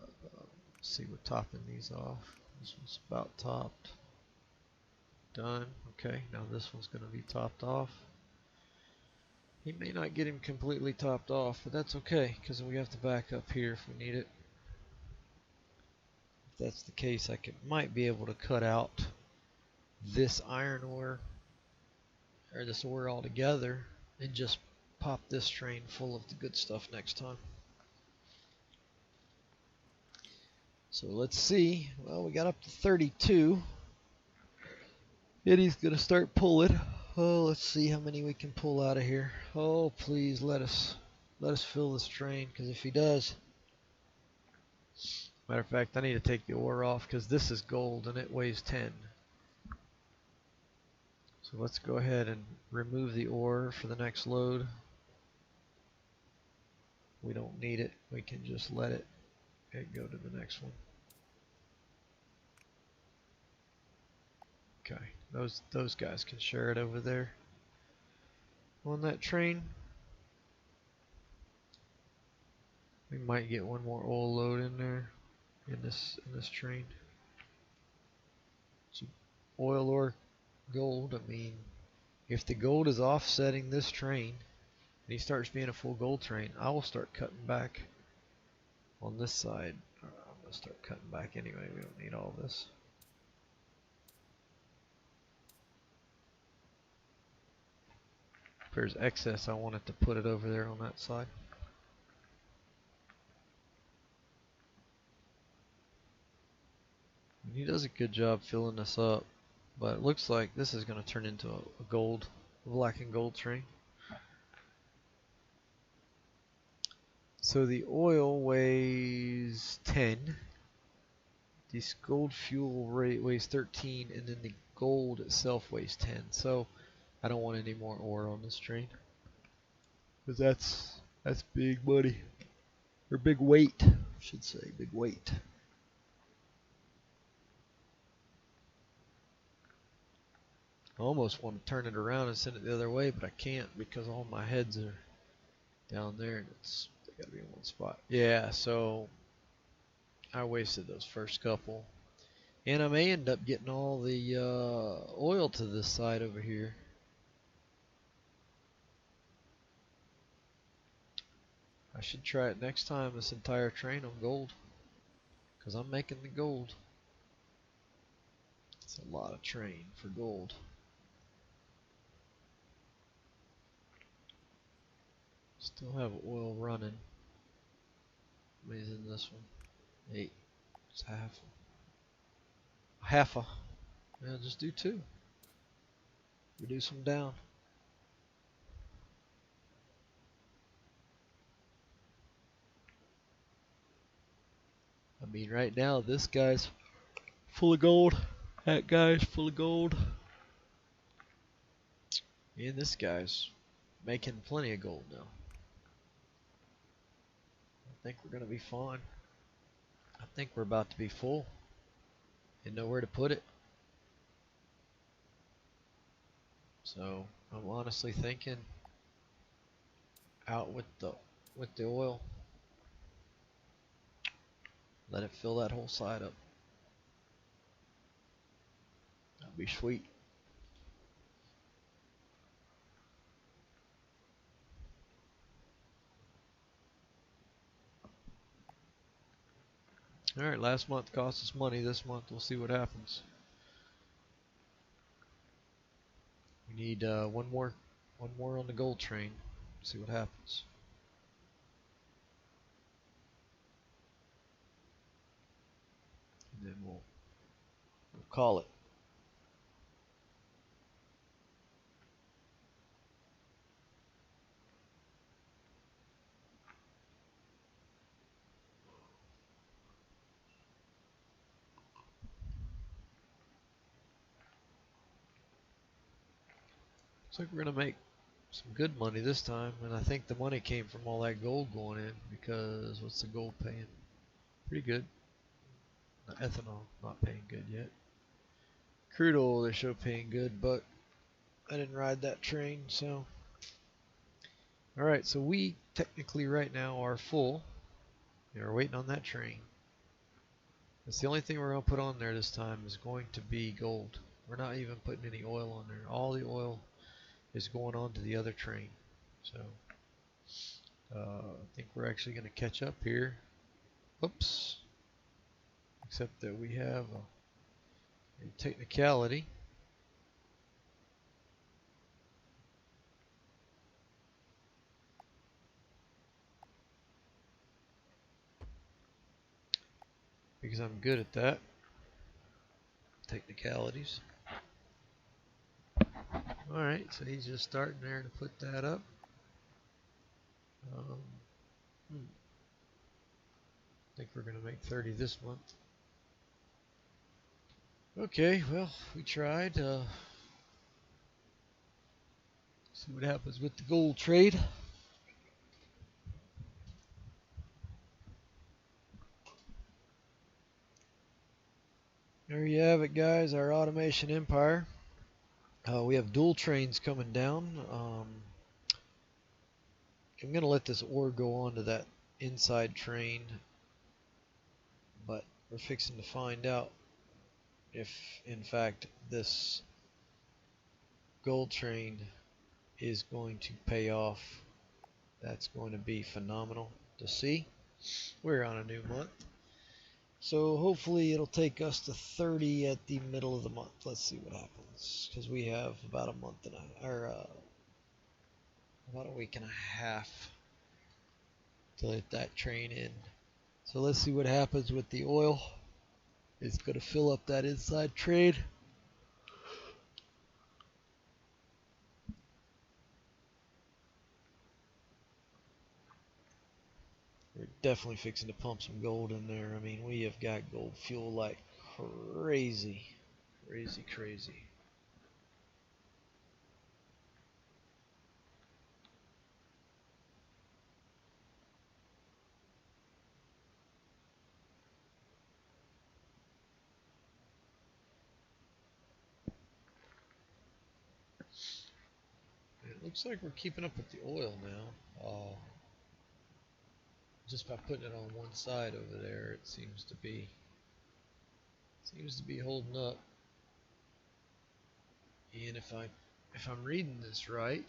see, we're topping these off. This one's about topped. Done. Okay, now this one's going to be topped off. He may not get him completely topped off, but that's okay, because we have to back up here if we need it. If that's the case, I might be able to cut out this iron ore, or this ore altogether, and just pop this train full of the good stuff next time. So let's see. Well, we got up to 32. Eddie's gonna start pulling. Oh, let's see how many we can pull out of here. Oh, please let us fill this train, because if he does, matter of fact, I need to take the ore off because this is gold and it weighs 10. So let's go ahead and remove the ore for the next load. We don't need it. We can just let it go to the next one. Okay, those guys can share it over there on that train. We might get one more oil load in there in this train. So oil or gold. I mean, if the gold is offsetting this train and he starts being a full gold train, I will start cutting back on this side. I'm gonna start cutting back anyway. We don't need all this. If there's excess, I wanted to put it over there on that side. And he does a good job filling this up, but it looks like this is going to turn into a gold, black and gold train. So the oil weighs 10. This gold fuel rate weighs 13, and then the gold itself weighs 10. So I don't want any more ore on this train, because that's big money, or big weight, I should say, big weight. I almost want to turn it around and send it the other way, but I can't because all my heads are down there and they gotta be in one spot. Yeah, so I wasted those first couple, and I may end up getting all the oil to this side over here. I should try it next time, this entire train on gold, because I'm making the gold. It's a lot of train for gold. Still have oil running. What is in this one? 8. It's half a. Yeah, just do 2. Reduce them down. I mean, right now this guy's full of gold. That guy's full of gold. And this guy's making plenty of gold now. I think we're going to be fine. I think we're about to be full and know where to put it. So I'm honestly thinking out with the oil. Let it fill that whole side up. That'd be sweet. Alright, last month cost us money. This month we'll see what happens. We need one more on the gold train. See what happens. And then we'll call it. Looks like we're gonna make some good money this time, and I think the money came from all that gold going in, because what's the gold paying? Pretty good. Ethanol not paying good yet. Crude oil they show paying good, but I didn't ride that train, so. Alright, so we technically right now are full. We're waiting on that train. That's the only thing we're going to put on there this time is going to be gold. We're not even putting any oil on there. All the oil is going on to the other train. So I think we're actually going to catch up here. Oops. Except that we have a technicality. Because I'm good at that. Technicalities. Alright, so he's just starting there to put that up. I think we're going to make 30 this month. Okay, well, we tried. See what happens with the gold trade. There you have it, guys, our automation empire. We have dual trains coming down. I'm going to let this ore go on to that inside train, but we're fixing to find out if, in fact, this gold train is going to pay off. That's going to be phenomenal to see. We're on a new month. So hopefully it'll take us to 30 at the middle of the month. Let's see what happens, because we have about a month and about a week and a half to let that train in. So let's see what happens with the oil. It's going to fill up that inside train. We're definitely fixing to pump some gold in there. I mean, we have got gold fuel like crazy. Crazy, crazy. It looks like we're keeping up with the oil now. Just by putting it on one side over there, it seems to be holding up. And if I'm reading this right,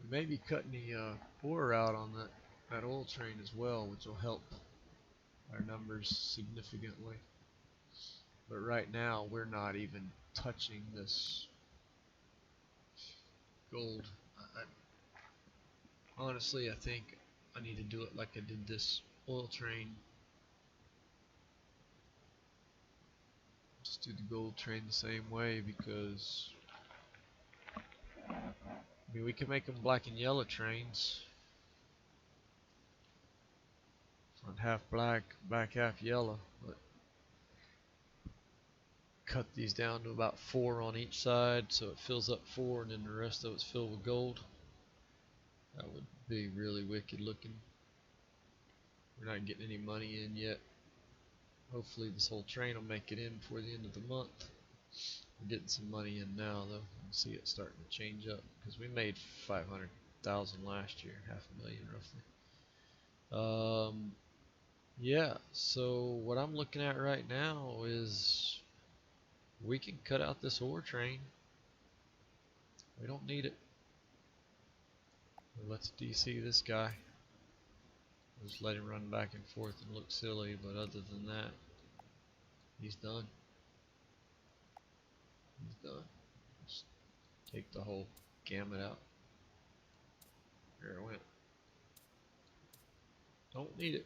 we may be cutting the ore out on that oil train as well, which will help our numbers significantly. But right now, we're not even touching this gold. Honestly, I think I need to do it like I did this oil train. Just do the gold train the same way, because I mean, we can make them black and yellow trains. Front half black, back half yellow. But cut these down to about 4 on each side, so it fills up 4 and then the rest of it's filled with gold. That would be really wicked looking. We're not getting any money in yet. Hopefully this whole train will make it in before the end of the month. We're getting some money in now though. You can see it starting to change up, because we made 500,000 last year, $500,000 roughly. Yeah, so what I'm looking at right now is we can cut out this ore train. We don't need it. Let's DC this guy. Just let him run back and forth and look silly, but other than that, he's done. He's done. Just take the whole gamut out. There it went. Don't need it.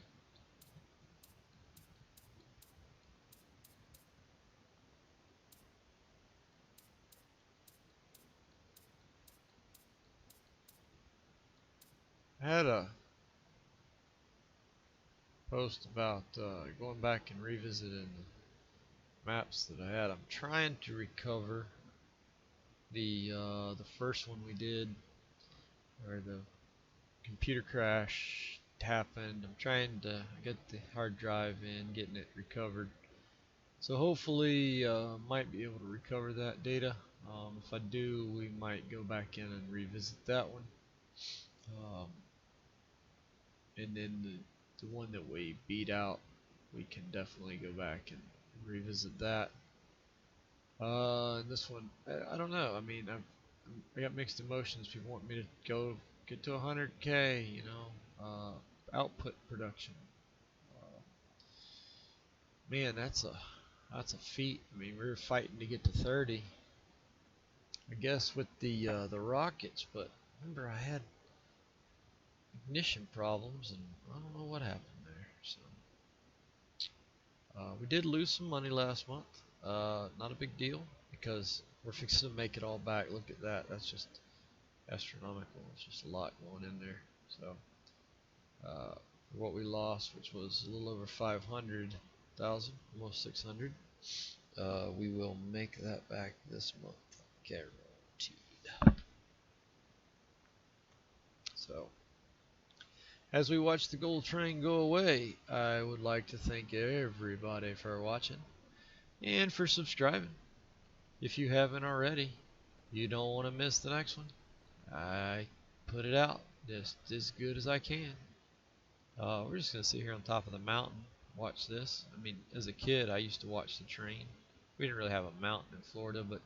I had a post about going back and revisiting the maps that I had. I'm trying to recover the first one we did where the computer crash happened. I'm trying to get the hard drive in, getting it recovered. So hopefully might be able to recover that data. If I do, we might go back in and revisit that one. Um, and then the one that we beat out, we can definitely go back and revisit that. And this one, I don't know. I mean, I got mixed emotions. People want me to go get to 100K, you know, output production. Uh, Man, that's a feat. I mean, we were fighting to get to 30. I guess with the rockets, but remember I had ignition problems, and I don't know what happened there. So we did lose some money last month. Not a big deal because we're fixing to make it all back. Look at that. That's just astronomical. It's just a lot going in there. So for what we lost, which was a little over 500,000, almost 600, we will make that back this month, guaranteed. So, as we watch the gold train go away, I would like to thank everybody for watching and for subscribing. If you haven't already, you don't want to miss the next one. I put it out just as good as I can. We're just going to sit here on top of the mountain, watch this. I mean, as a kid, I used to watch the train. We didn't really have a mountain in Florida, but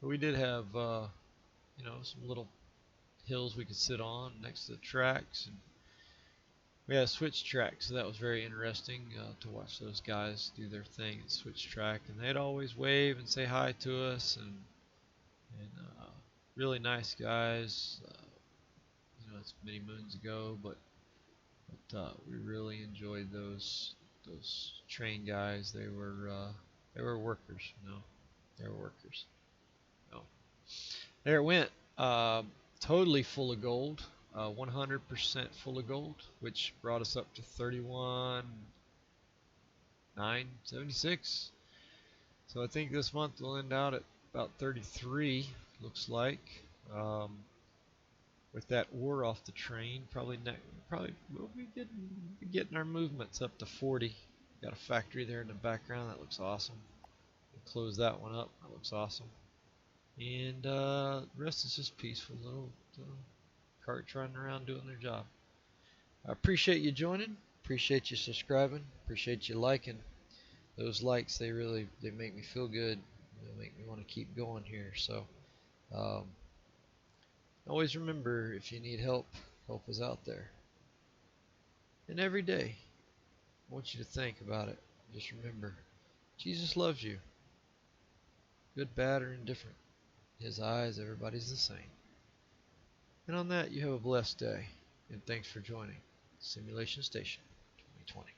we did have, you know, some little hills we could sit on next to the tracks, and we had a switch track, so that was very interesting to watch those guys do their thing and switch track, and they'd always wave and say hi to us, and really nice guys. You know, it's many moons ago, but we really enjoyed those train guys. They were workers, you know. They were workers. So, there it went. Totally full of gold. 100% full of gold, which brought us up to 31,976. So I think this month we'll end out at about 33. Looks like. With that ore off the train, probably we'll be getting our movements up to 40. Got a factory there in the background. That looks awesome. We'll close that one up. That looks awesome. And the rest is just peaceful little carts running around doing their job. I appreciate you joining. Appreciate you subscribing. Appreciate you liking. Those likes, they make me feel good. They make me want to keep going here. So um, always remember, if you need help, help is out there. And every day, I want you to think about it. Just remember, Jesus loves you. Good, bad, or indifferent. In His eyes, everybody's the same. And on that, you have a blessed day. And thanks for joining Simulation Station 2020.